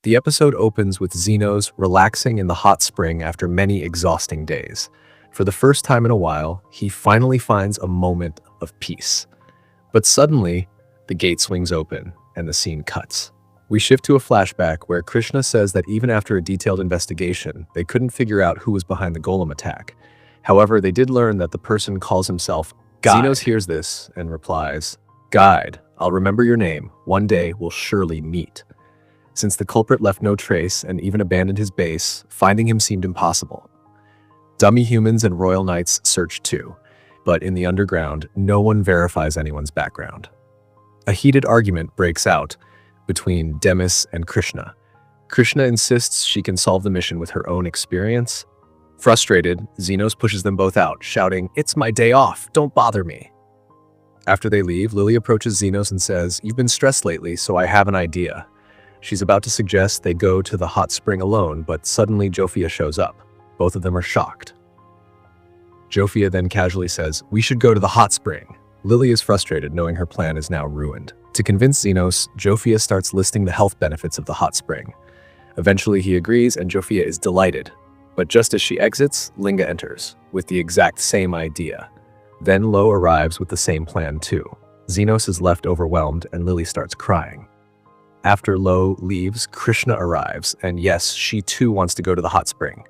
The episode opens with Xenos relaxing in the hot spring after many exhausting days. For the first time in a while, he finally finds a moment of peace. But suddenly, the gate swings open and the scene cuts. We shift to a flashback where Krishna says that even after a detailed investigation, they couldn't figure out who was behind the golem attack. However, they did learn that the person calls himself Guide. Xenos hears this and replies, "Guide, I'll remember your name. One day we'll surely meet." Since the culprit left no trace and even abandoned his base, finding him seemed impossible. Dummy humans and royal knights search too, but in the underground, no one verifies anyone's background. A heated argument breaks out between Demis and Krishna. Krishna insists she can solve the mission with her own experience. Frustrated, Xenos pushes them both out, shouting, "It's my day off, don't bother me." After they leave, Lily approaches Xenos and says, "You've been stressed lately, so I have an idea." She's about to suggest they go to the hot spring alone, but suddenly Jofia shows up. Both of them are shocked. Jofia then casually says, "We should go to the hot spring." Lily is frustrated, knowing her plan is now ruined. To convince Xenos, Jofia starts listing the health benefits of the hot spring. Eventually he agrees and Jofia is delighted. But just as she exits, Linga enters, with the exact same idea. Then Lo arrives with the same plan too. Xenos is left overwhelmed and Lily starts crying. After Lo leaves, Krishna arrives, and yes, she too wants to go to the hot spring.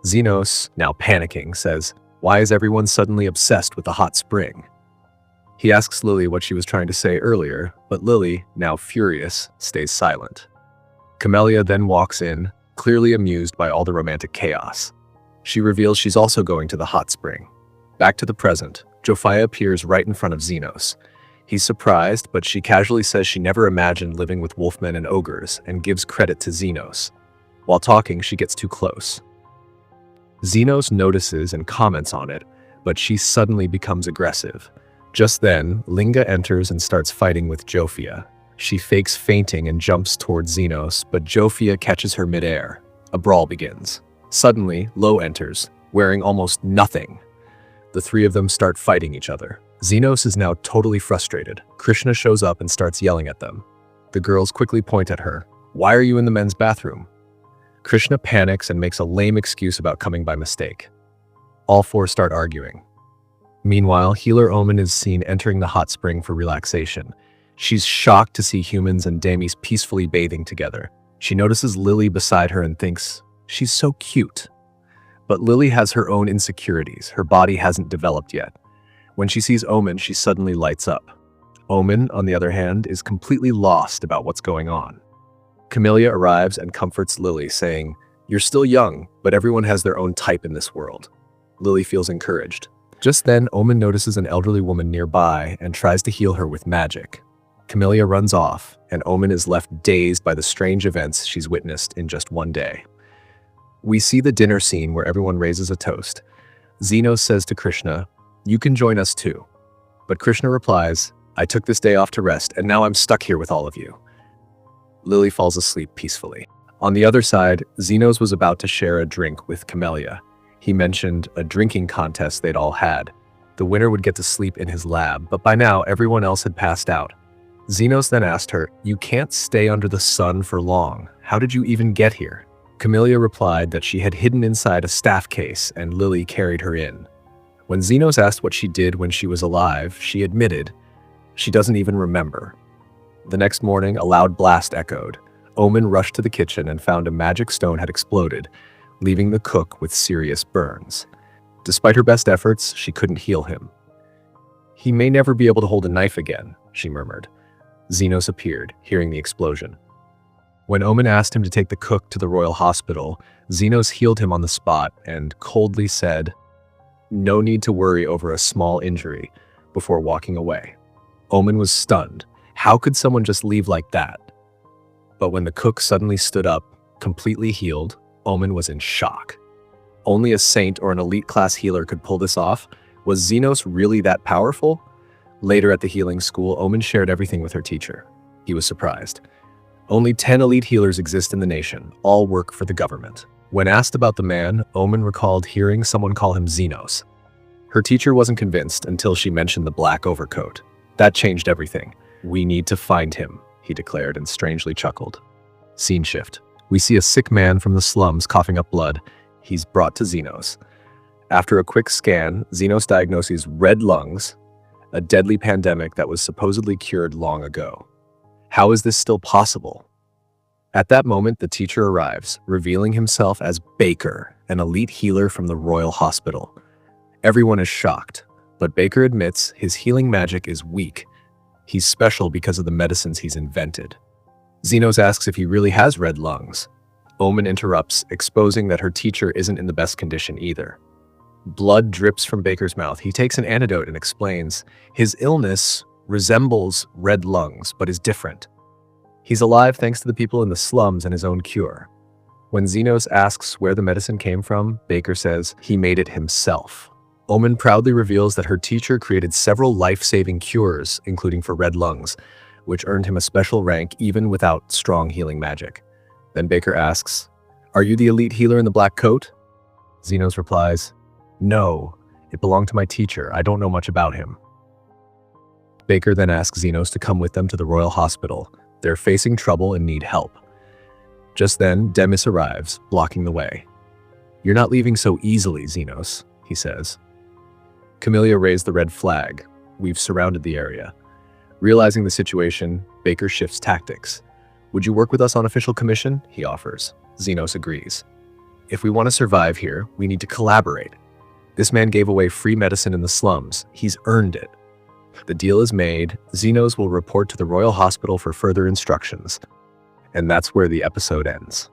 Xenos, now panicking, says, "Why is everyone suddenly obsessed with the hot spring?" He asks Lily what she was trying to say earlier, but Lily, now furious, stays silent. Camellia then walks in, clearly amused by all the romantic chaos. She reveals she's also going to the hot spring. Back to the present, Jofia appears right in front of Xenos. He's surprised, but she casually says she never imagined living with wolfmen and ogres and gives credit to Xenos. While talking, she gets too close. Xenos notices and comments on it, but she suddenly becomes aggressive. Just then, Linga enters and starts fighting with Jofia. She fakes fainting and jumps towards Xenos, but Jofia catches her midair. A brawl begins. Suddenly, Lo enters, wearing almost nothing. The three of them start fighting each other. Xenos is now totally frustrated. Krishna shows up and starts yelling at them. The girls quickly point at her. "Why are you in the men's bathroom?" Krishna panics and makes a lame excuse about coming by mistake. All four start arguing. Meanwhile, healer Omen is seen entering the hot spring for relaxation. She's shocked to see humans and Demis peacefully bathing together. She notices Lily beside her and thinks, "She's so cute." But Lily has her own insecurities. Her body hasn't developed yet. When she sees Omen, she suddenly lights up. Omen, on the other hand, is completely lost about what's going on. Camellia arrives and comforts Lily, saying, "You're still young, but everyone has their own type in this world." Lily feels encouraged. Just then, Omen notices an elderly woman nearby and tries to heal her with magic. Camellia runs off, and Omen is left dazed by the strange events she's witnessed in just one day. We see the dinner scene where everyone raises a toast. Xenos says to Krishna, "You can join us too." But Krishna replies, "I took this day off to rest, and now I'm stuck here with all of you." Lily falls asleep peacefully. On the other side, Xenos was about to share a drink with Camellia. He mentioned a drinking contest they'd all had. The winner would get to sleep in his lab, but by now everyone else had passed out. Xenos then asked her, "You can't stay under the sun for long. How did you even get here?" Camellia replied that she had hidden inside a staff case and Lily carried her in. When Xenos asked what she did when she was alive, she admitted she doesn't even remember. The next morning, a loud blast echoed. Omen rushed to the kitchen and found a magic stone had exploded, leaving the cook with serious burns. Despite her best efforts, she couldn't heal him. "He may never be able to hold a knife again," she murmured. Xenos appeared, hearing the explosion. When Omen asked him to take the cook to the royal hospital, Xenos healed him on the spot and coldly said, "No need to worry over a small injury," before walking away. Omen was stunned. How could someone just leave like that? But when the cook suddenly stood up, completely healed, Omen was in shock. Only a saint or an elite class healer could pull this off. Was Xenos really that powerful? Later at the healing school, Omen shared everything with her teacher. He was surprised. Only 10 elite healers exist in the nation. All work for the government. When asked about the man, Omen recalled hearing someone call him Xenos. Her teacher wasn't convinced until she mentioned the black overcoat. That changed everything. "We need to find him," he declared and strangely chuckled. Scene shift. We see a sick man from the slums coughing up blood. He's brought to Xenos. After a quick scan, Xenos diagnoses red lungs, a deadly pandemic that was supposedly cured long ago. How is this still possible? At that moment, the teacher arrives, revealing himself as Baker, an elite healer from the Royal Hospital. Everyone is shocked, but Baker admits his healing magic is weak. He's special because of the medicines he's invented. Xenos asks if he really has red lungs. Omen interrupts, exposing that her teacher isn't in the best condition either. Blood drips from Baker's mouth. He takes an antidote and explains his illness resembles red lungs, but is different. He's alive thanks to the people in the slums and his own cure. When Xenos asks where the medicine came from, Baker says he made it himself. Omen proudly reveals that her teacher created several life-saving cures, including for red lungs, which earned him a special rank even without strong healing magic. Then Baker asks, "Are you the elite healer in the black coat?" Xenos replies, "No, it belonged to my teacher. I don't know much about him." Baker then asks Xenos to come with them to the Royal Hospital. They're facing trouble and need help. Just then, Demis arrives, blocking the way. "You're not leaving so easily, Xenos," he says. Camellia raised the red flag. We've surrounded the area. Realizing the situation, Baker shifts tactics. "Would you work with us on official commission?" he offers. Xenos agrees. "If we want to survive here, we need to collaborate. This man gave away free medicine in the slums. He's earned it." The deal is made. Xenos will report to the Royal Hospital for further instructions. And that's where the episode ends.